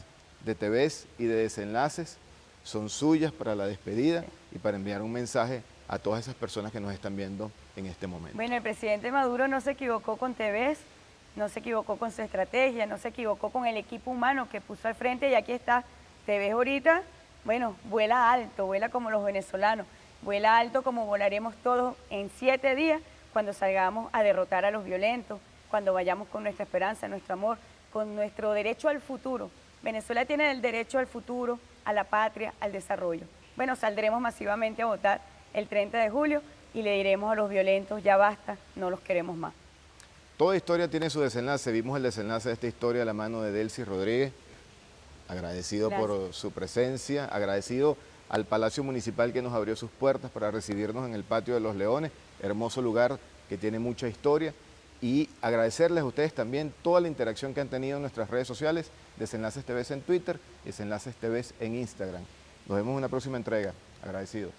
de TVS y de desenlaces son suyas para la despedida y para enviar un mensaje a todas esas personas que nos están viendo en este momento. Bueno, el presidente Maduro no se equivocó con TVS, no se equivocó con su estrategia, no se equivocó con el equipo humano que puso al frente y aquí está TVS ahorita, bueno, vuela alto, vuela como los venezolanos, vuela alto como volaremos todos en 7 días cuando salgamos a derrotar a los violentos, cuando vayamos con nuestra esperanza, nuestro amor, con nuestro derecho al futuro. Venezuela tiene el derecho al futuro, a la patria, al desarrollo. Bueno, saldremos masivamente a votar el 30 de julio y le diremos a los violentos, ya basta, no los queremos más. Toda historia tiene su desenlace. Vimos el desenlace de esta historia a la mano de Delcy Rodríguez. Agradecido por su presencia, agradecido al Palacio Municipal que nos abrió sus puertas para recibirnos en el Patio de los Leones, hermoso lugar que tiene mucha historia, y agradecerles a ustedes también toda la interacción que han tenido en nuestras redes sociales, Desenlaces TVS en Twitter y Desenlaces TVS en Instagram. Nos vemos en una próxima entrega. Agradecido.